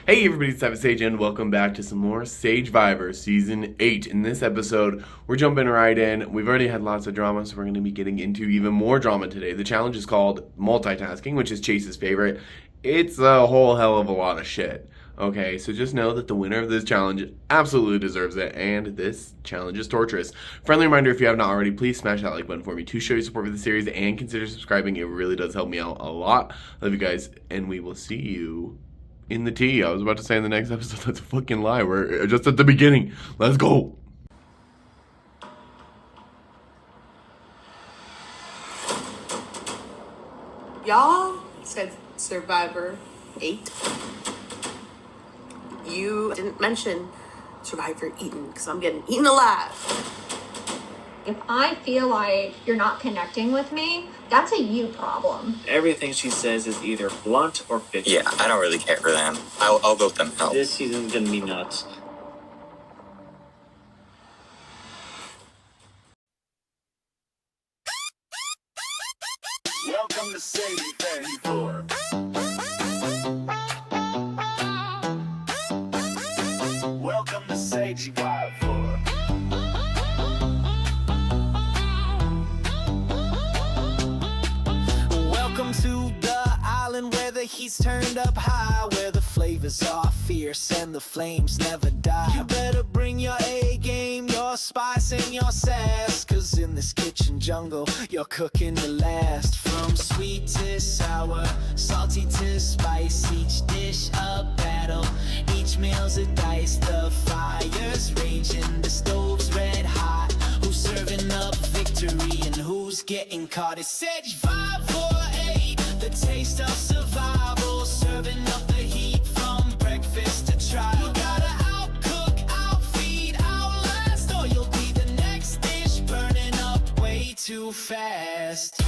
Hey everybody, it's Sage and welcome back to some more Sagevivor Season 8. In this episode, we're jumping right in. We've already had lots of drama, so we're going to be getting into even more drama today. The challenge is called multitasking, which is Chase's favorite. It's a whole hell of a lot of shit. Okay, so just know that the winner of this challenge absolutely deserves it, and this challenge is torturous. Friendly reminder, if you have not already, please smash that like button for me to show your support for the series, and consider subscribing. It really does help me out a lot. Love you guys, and we will see you in the tea. I was about to say in the next episode. That's a fucking lie. We're just at the beginning. Let's go. Y'all said Survivor 8. You didn't mention Survivor Eaten because I'm getting eaten alive. If I feel like you're not connecting with me, that's a you problem. Everything she says is either blunt or bitchy. Yeah, I don't really care for them. I'll vote them out. This season's gonna be nuts. Welcome to Sagevivor. Welcome to Sagevivor. Welcome to the island where the heat's turned up high, where the flavors are fierce and the flames never die. You better bring your A game, your spice and your sass, cause in this kitchen jungle you're cooking to last. From sweet to sour, salty to spice, each dish a battle, each meal's a dice. The fire's raging, the stove's red hot. Who's serving up victory and who's getting caught? It's Sagevivor 8, the taste of survival, serving up the heat from breakfast to trial. You gotta outcook, outfeed, outlast, or you'll be the next dish burning up way too fast.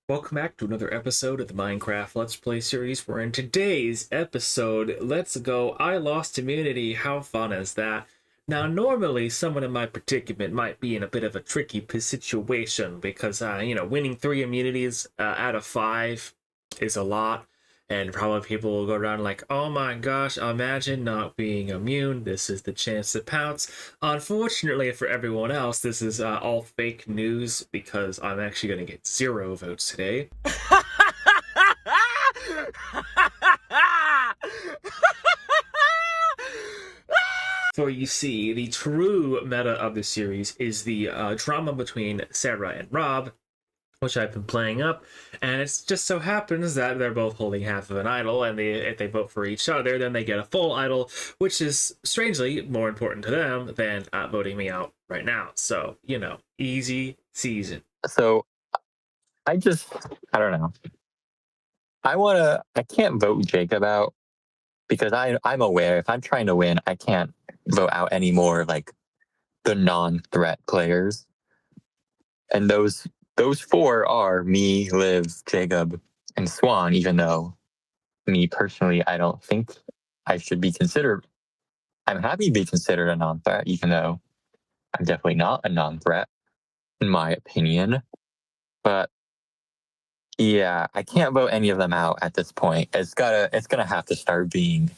Welcome back to another episode of the Minecraft Let's Play series, where in today's episode, let's go I lost immunity. How fun is that? Now, normally, someone in my predicament might be in a bit of a tricky situation because, winning 3 immunities out of 5 is a lot. And probably people will go around like, oh my gosh, imagine not being immune. This is the chance to pounce. Unfortunately for everyone else, this is all fake news because I'm actually going to get 0 votes today. So you see, the true meta of the series is the drama between Sarah and Rob, which I've been playing up, and it just so happens that they're both holding half of an idol, and if they vote for each other, then they get a full idol, which is strangely more important to them than voting me out right now. So, easy season. So I don't know. I can't vote Jacob out because I'm aware if I'm trying to win, I can't vote out any more like the non-threat players. And those 4 are me, Liv, Jacob, and Swan, even though me personally, I don't think I should be considered. I'm happy to be considered a non-threat, even though I'm definitely not a non-threat, in my opinion. But yeah, I can't vote any of them out at this point. It's gonna have to start being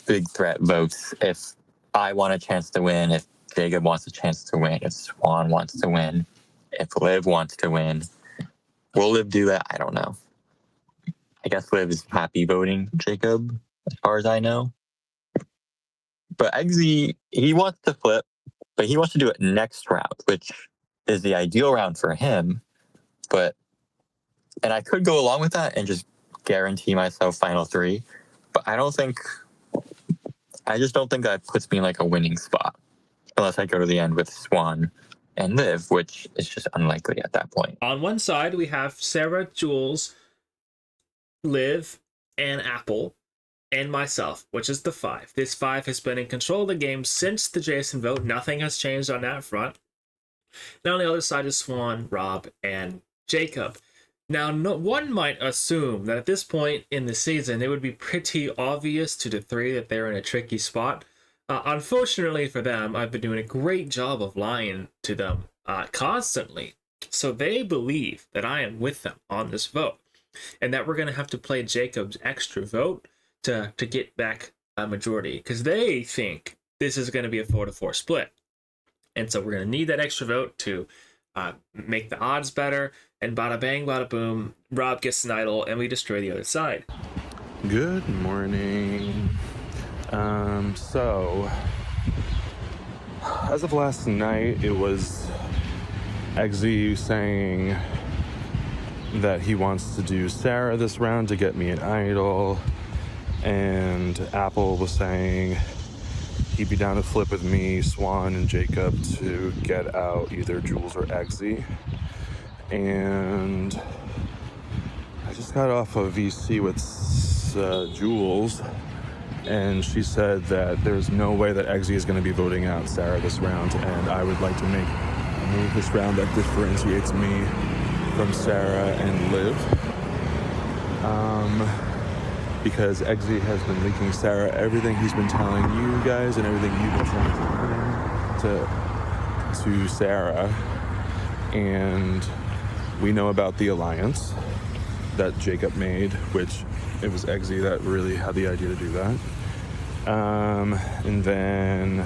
big threat votes if I want a chance to win, if Jacob wants a chance to win, if Swan wants to win. If Liv wants to win, will Liv do that? I don't know. I guess Liv is happy voting Jacob, as far as I know. But Eggsy, he wants to flip, but he wants to do it next round, which is the ideal round for him. And I could go along with that and just guarantee myself final 3, but I just don't think that puts me in like a winning spot, unless I go to the end with Swan and Liv, which is just unlikely at that point. On one side, we have Sarah, Jules, Liv, and Apple, and myself, which is the 5. This 5 has been in control of the game since the Jason vote. Nothing has changed on that front. Now on the other side is Swan, Rob, and Jacob. Now, one might assume that at this point in the season, it would be pretty obvious to the three that they're in a tricky spot. Unfortunately for them, I've been doing a great job of lying to them constantly. So they believe that I am with them on this vote, and that we're going to have to play Jacob's extra vote to get back a majority, because they think this is going to be a 4-4 split. And so we're going to need that extra vote to make the odds better, and bada bang, bada boom, Rob gets an idol, and we destroy the other side. Good morning. So, as of last night, it was Eggsy saying that he wants to do Sarah this round to get me an idol, and Apple was saying he'd be down to flip with me, Swan, and Jacob to get out either Jules or Eggsy. And I just got off of VC with Jules, and she said that there's no way that Eggsy is going to be voting out Sarah this round, and I would like to make a move this round that differentiates me from Sarah and Liv. Because Eggsy has been leaking Sarah everything he's been telling you guys and everything you've been telling to Sarah. And we know about the alliance that Jacob made, which it was Eggsy that really had the idea to do that. And then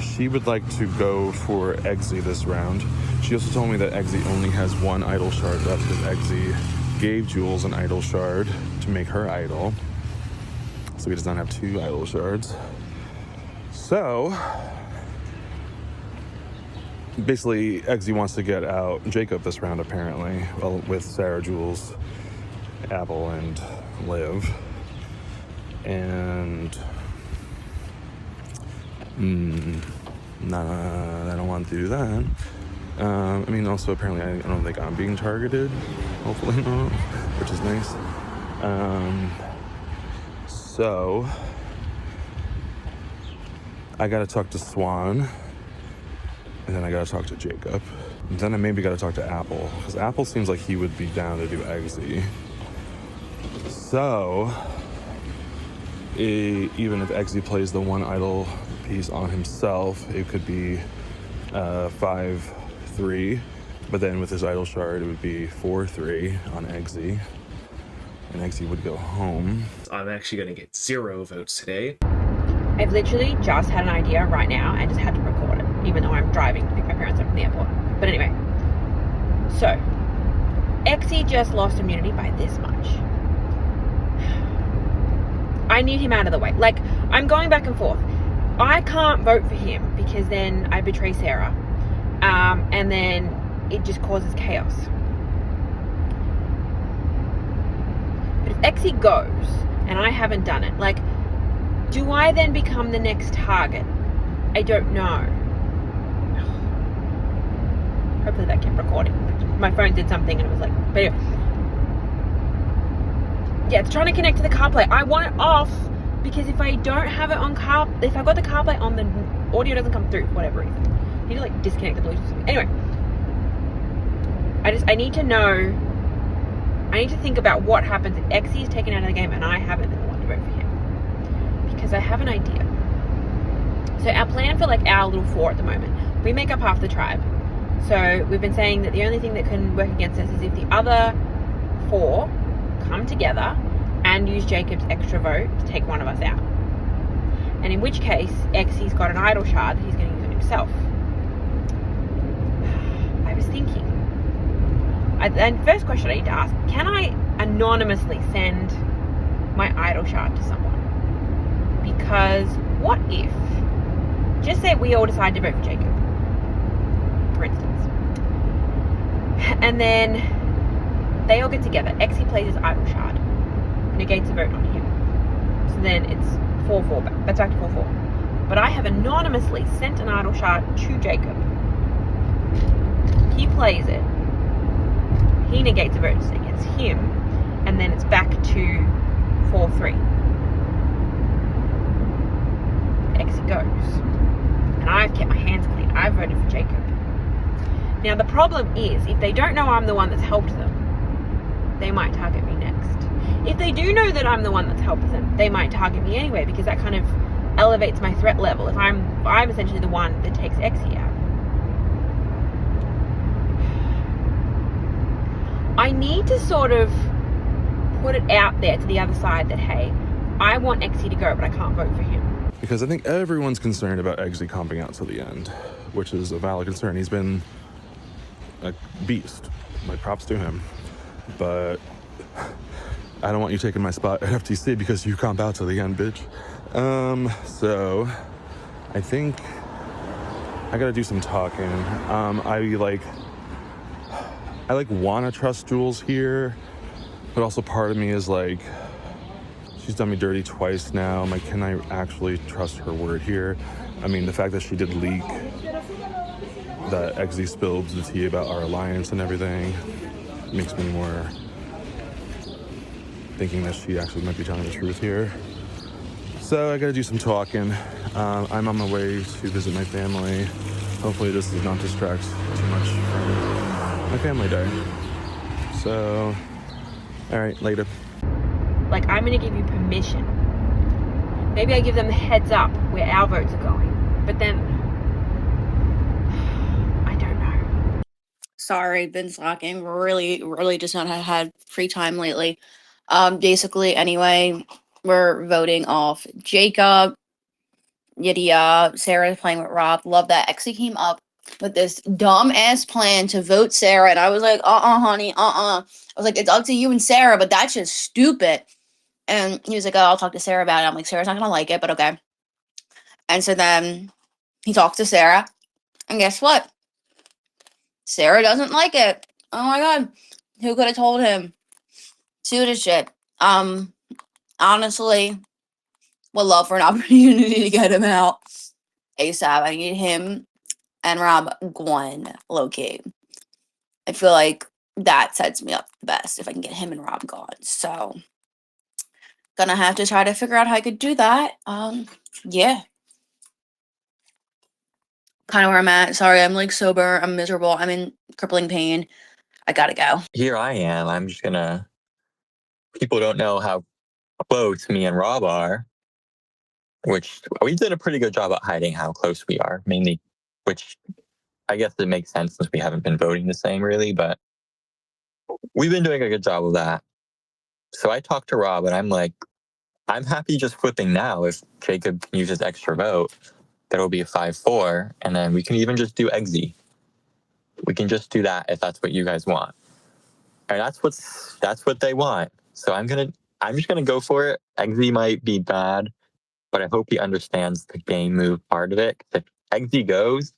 she would like to go for Eggsy this round. She also told me that Eggsy only has one idol shard left because Eggsy gave Jules an idol shard to make her idol. So he does not have 2 idol shards. So basically, Eggsy wants to get out Jacob this round, apparently, well, with Sarah, Jules, Apple, and Liv. And I don't want to do that. I mean, also, apparently, I don't think I'm being targeted. Hopefully not, which is nice. So I gotta talk to Swan, and then I gotta talk to Jacob. And then I maybe gotta talk to Apple, because Apple seems like he would be down to do Eggsy. So, even if Eggsy plays the one idol piece on himself, it could be 5-3, but then with his idol shard, it would be 4-3 on Eggsy, and Eggsy would go home. I'm actually going to get 0 votes today. I've literally just had an idea right now and just had to record it, even though I'm driving to pick my parents up from the airport. But anyway, so Eggsy just lost immunity by this much. I need him out of the way. Like, I'm going back and forth. I can't vote for him because then I betray Sarah. And then it just causes chaos. But if Eggsy goes and I haven't done it, like, do I then become the next target? I don't know. Hopefully that kept recording. My phone did something and it was like, but anyway. Yeah, it's trying to connect to the CarPlay. I want it off because if I don't have it on if I got the CarPlay on, the audio doesn't come through for whatever reason. I need to like disconnect the Bluetooth or something. Anyway, I need to know. I need to think about what happens if Eggsy is taken out of the game and I haven't been the one to vote for him, because I have an idea. So our plan for like our little 4 at the moment, we make up half the tribe. So we've been saying that the only thing that can work against us is if the other 4 come together and use Jacob's extra vote to take one of us out. And in which case, Eggsy's got an idol shard that he's going to use on himself. I was thinking, and first question I need to ask, can I anonymously send my idol shard to someone? Because what if, just say we all decide to vote for Jacob, for instance, and then they all get together, Eggsy plays his idol shard, negates a vote on him, so then it's 4-4 back. That's back to 4-4. But I have anonymously sent an idol shard to Jacob. He plays it. He negates a vote against him, and then it's back to 4-3. Eggsy goes, and I've kept my hands clean. I voted for Jacob. Now, the problem is, if they don't know I'm the one that's helped them, they might target me next. If they do know that I'm the one that's helped them, they might target me anyway, because that kind of elevates my threat level. If I'm essentially the one that takes Exy out. I need to sort of put it out there to the other side that, hey, I want Exy to go, but I can't vote for him. Because I think everyone's concerned about Eggsy comping out to the end, which is a valid concern. He's been a beast. My props to him. But I don't want you taking my spot at FTC because you comp out to the end, bitch. So I think I gotta do some talking. I wanna trust Jules here, but also part of me is like, she's done me dirty twice now. I'm like, can I actually trust her word here? I mean, the fact that she did leak that Eggsy spilled the tea about our alliance and everything makes me more thinking that she actually might be telling the truth here. So I gotta do some talking. I'm on my way to visit my family. Hopefully this does not distract too much from my family day. So, all right, later. Like, I'm going to give you permission. Maybe I give them the heads up where our votes are going. But then, I don't know. Sorry, been slacking. Really just not had free time lately. Basically, anyway, we're voting off Jacob. Yada. Sarah's playing with Rob. Love that. Exy came up with this dumb ass plan to vote Sarah, and I was like, honey, I was like, it's up to you and Sarah, but that's just stupid. And he was like, oh, I'll talk to Sarah about it. I'm like, Sarah's not gonna like it, but okay. And so then he talked to Sarah, and guess what? Sarah doesn't like it. Oh my god. Who could have told him? Suit his shit. Honestly, would love for an opportunity to get him out ASAP. I need him and Rob gone low-key. I feel like that sets me up the best if I can get him and Rob gone. So gonna have to try to figure out how I could do that. Yeah. Kind of where I'm at. Sorry, I'm like sober. I'm miserable. I'm in crippling pain. I gotta go. Here I am. I'm just gonna. People don't know how close me and Rob are, which we did a pretty good job at hiding how close we are, mainly, which I guess it makes sense since we haven't been voting the same, really, but we've been doing a good job of that. So I talked to Rob and I'm like, I'm happy just flipping now. If Jacob can use his extra vote, that'll be a 5-4, and then we can even just do Eggsy. We can just do that if that's what you guys want. And that's what they want. So I'm just gonna go for it. Eggsy might be bad, but I hope he understands the game move part of it. If Eggsy goes,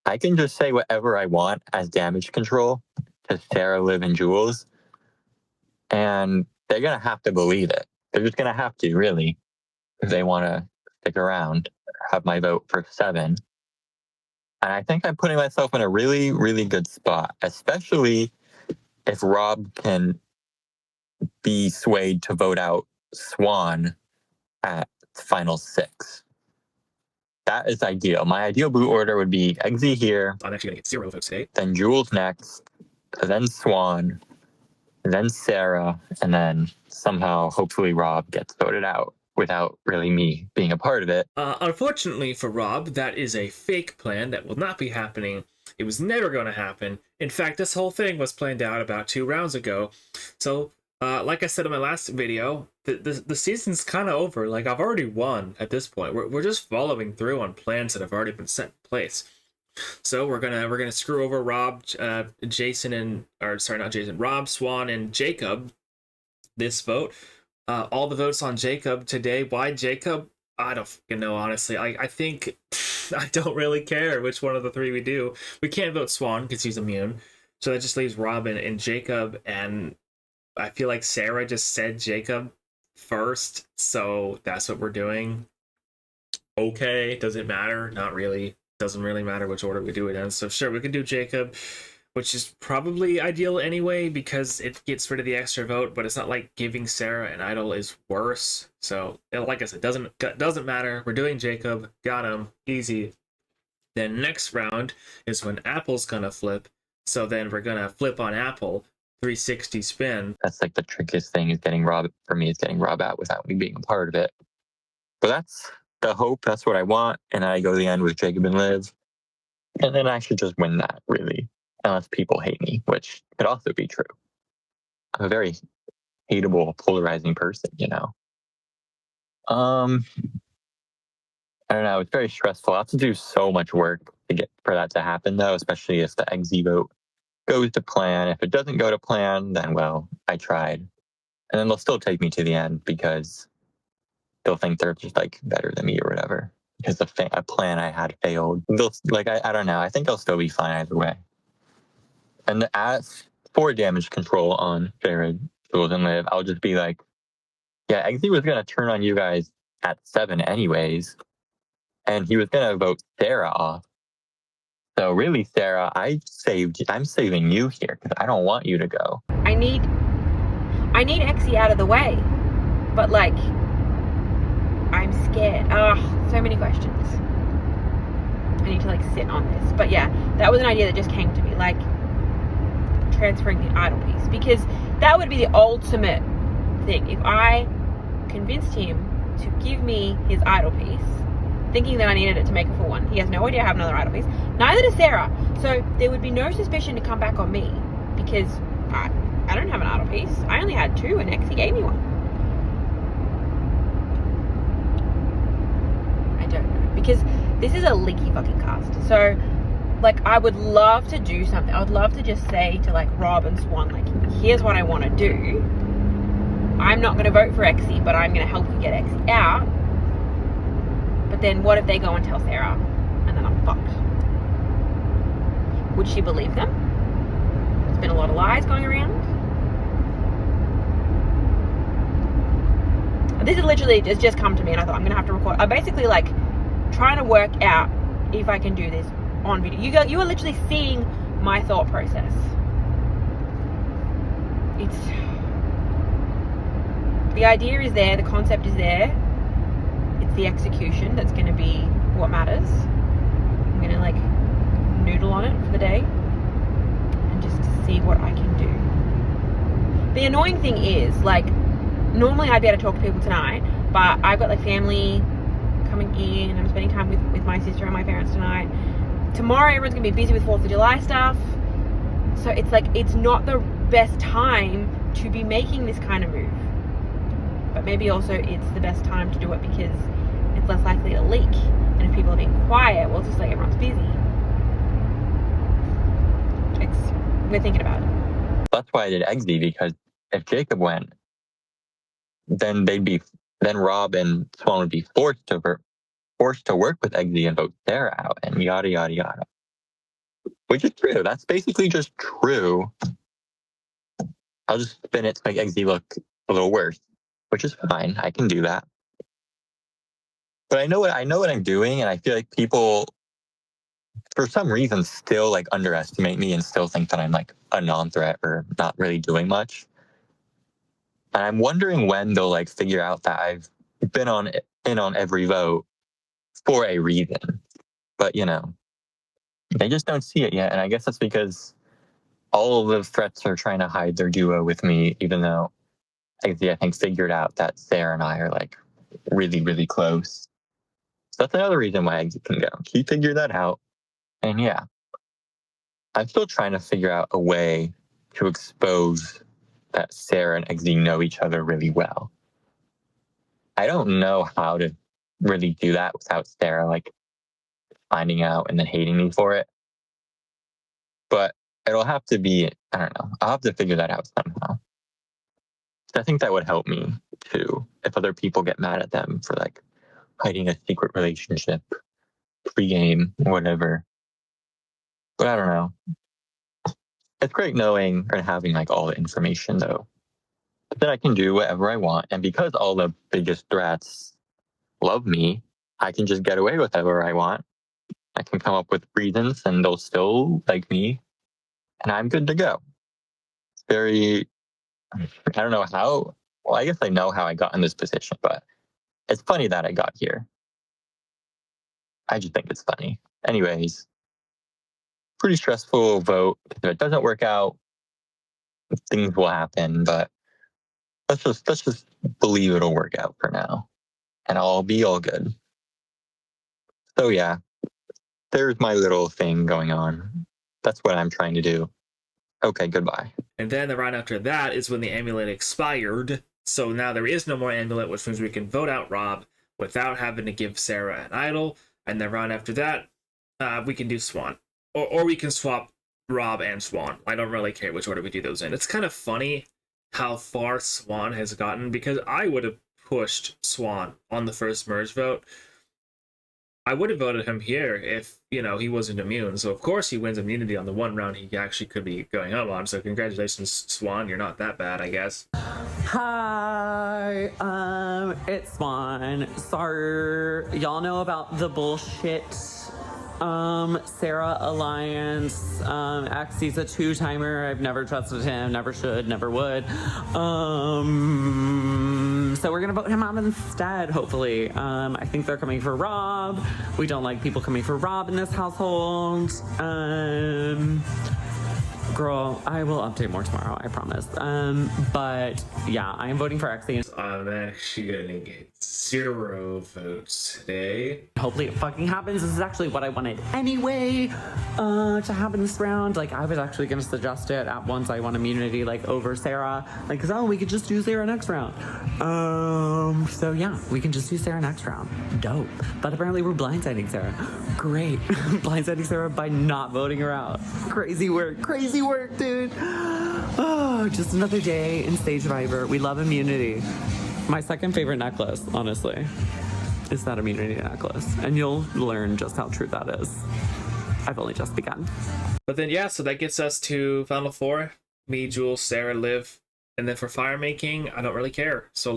I can just say whatever I want as damage control to Sarah, Liv, and Jules. And they're gonna have to believe it. They're just gonna have to, really, if they wanna stick around, have my vote for 7. And I think I'm putting myself in a really, really good spot, especially if Rob can be swayed to vote out Swan at final 6. That is ideal. My ideal boot order would be Eggsy here. I'm actually going to get 0 votes today. Then Jules next, then Swan, then Sarah, and then somehow, hopefully, Rob gets voted out without really me being a part of it. Unfortunately for Rob, that is a fake plan that will not be happening. It was never going to happen. In fact, this whole thing was planned out about 2 rounds ago. So, like I said in my last video, the season's kind of over. Like, I've already won at this point. We're just following through on plans that have already been set in place. So we're gonna screw over Rob, Rob, Swan, and Jacob. This vote. All the votes on Jacob today. Why Jacob? I don't fucking know, honestly. I think I don't really care which one of the 3 we do. We can't vote Swan because he's immune. So that just leaves Robin and Jacob. And I feel like Sarah just said Jacob first. So that's what we're doing. Okay. Does it matter? Not really. Doesn't really matter which order we do it in. So sure, we can do Jacob, which is probably ideal anyway because it gets rid of the extra vote, but it's not like giving Sarah an idol is worse. So, like I said, doesn't matter. We're doing Jacob. Got him. Easy. Then next round is when Apple's gonna flip, So then we're gonna flip on Apple, 360 spin. That's like the trickiest thing is getting Rob, for me, is getting Rob out without me being a part of it. But that's the hope. That's what I want. And I go to the end with Jacob and Liv. And then I should just win that, really. Unless people hate me, which could also be true. I'm a very hateable, polarizing person, you know. I don't know. It's very stressful. I have to do so much work to get for that to happen, though, especially if the XZ vote goes to plan. If it doesn't go to plan, then, well, I tried. And then they'll still take me to the end because they'll think they're just like better than me or whatever. Because a plan I had failed. They'll, like, I don't know. I think I'll still be fine either way. And as for damage control on Jared, Jules, and Liv, I'll just be like, yeah, XZ was going to turn on you guys at 7 anyways. And he was going to vote Sarah off. So really, Sarah, I'm saving you here because I don't want you to go. I need XZ out of the way. But like, I'm scared. So many questions. I need to like sit on this. But yeah, that was an idea that just came to me. Like, transferring the idol piece. Because that would be the ultimate thing. If I convinced him to give me his idol piece, thinking that I needed it to make a full one. He has no idea I have another idol piece. Neither does Sarah. So there would be no suspicion to come back on me because I don't have an idol piece. I only had 2 and XZ gave me one. I don't know. Because this is a leaky fucking cast. So like I would love to do something. I would love to just say to like Rob and Swan, like, here's what I want to do. I'm not going to vote for XZ, but I'm going to help you get XZ out. But then what if they go and tell Sarah and then I'm fucked? Would she believe them? There's been a lot of lies going around. This is literally just come to me and I thought I'm going to have to record. I'm basically like trying to work out if I can do this on video. You are literally seeing my thought process. The idea is there, the concept is there. It's the execution that's going to be what matters. I'm going to like noodle on it for the day and just see what I can do. The annoying thing is, like, normally I'd be able to talk to people tonight, but I've got like family coming in. I'm spending time with my sister and my parents tonight. Tomorrow everyone's going to be busy with 4th of July stuff. So it's like, it's not the best time to be making this kind of move. But maybe also it's the best time to do it because it's less likely to leak. And if people are being quiet, well, it's just like everyone's busy. We're thinking about it. That's why I did XD, because if Jacob went, then Rob and Swan would be forced to work with XD and vote Sarah out and yada, yada, yada. Which is true. That's basically just true. I'll just spin it to make XD look a little worse, which is fine. I can do that. But I know what I'm doing, and I feel like people, for some reason, still like underestimate me and still think that I'm like a non-threat or not really doing much. And I'm wondering when they'll like figure out that I've been in on every vote for a reason. But you know, they just don't see it yet, and I guess that's because all of the threats are trying to hide their duo with me, even though I think figured out that Sarah and I are like really, really close. So that's another reason why Exit can go. He figured that out. And yeah, I'm still trying to figure out a way to expose that Sarah and Exy know each other really well. I don't know how to really do that without Sarah like finding out and then hating me for it. But it'll have to be, I don't know, I'll have to figure that out somehow. I think that would help me too, if other people get mad at them for like hiding a secret relationship, pregame, whatever. But I don't know. It's great knowing and having like all the information though. But then I can do whatever I want. And because all the biggest threats love me, I can just get away with whatever I want. I can come up with reasons and they'll still like me. And I'm good to go. It's very, I don't know how, well, I guess I know how I got in this position, but it's funny that I got here. I just think it's funny. Anyways, pretty stressful vote. If it doesn't work out, things will happen, but let's just believe it'll work out for now, and I'll be all good. So yeah, there's my little thing going on. That's what I'm trying to do. Okay, goodbye. And then the round after that is when the amulet expired. So now there is no more amulet, which means we can vote out Rob without having to give Sarah an idol. And then round after that, we can do Swan. Or we can swap Rob and Swan. I don't really care which order we do those in. It's kind of funny how far Swan has gotten, because I would have pushed Swan on the first merge vote. I would have voted him here if, he wasn't immune. So, of course, he wins immunity on the one round he actually could be going up on. So, congratulations, Swan. You're not that bad, I guess. Hi, it's Swan. Sorry, y'all know about the bullshit Sarah alliance. He's a two-timer. I've never trusted him, never should, never would. So we're gonna vote him out instead, hopefully. I think they're coming for Rob. We don't like people coming for Rob in this household. Girl, I will update more tomorrow, I promise. But yeah, I am voting for Exie. I'm actually gonna get 0 votes today. Hopefully it fucking happens. This is actually what I wanted anyway, to happen this round. Like, I was actually gonna suggest it at once. I want immunity, over Sarah. Cause we could just do Sarah next round. So yeah, we can just do Sarah next round. Dope. But apparently we're blindsiding Sarah. Great. Blindsiding Sarah by not voting her out. Crazy work, dude. Oh, just another day in Sagevivor. We love immunity. My second favorite necklace, honestly, is that immunity necklace. And you'll learn just how true that is. I've only just begun. But then, yeah, so that gets us to Final Four. Me, Jules, Sarah, Liv. And then for fire making, I don't really care. So,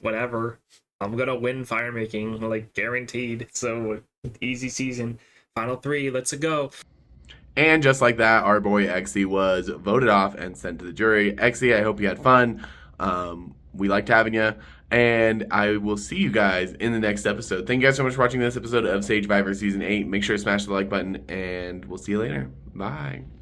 whatever. I'm going to win fire making, guaranteed. So, easy season. Final 3, let's go. And just like that, our boy Exie was voted off and sent to the jury. Exie, I hope you had fun. We liked having you. And I will see you guys in the next episode. Thank you guys so much for watching this episode of Sagevivor Season 8. Make sure to smash the like button, and we'll see you later. Bye.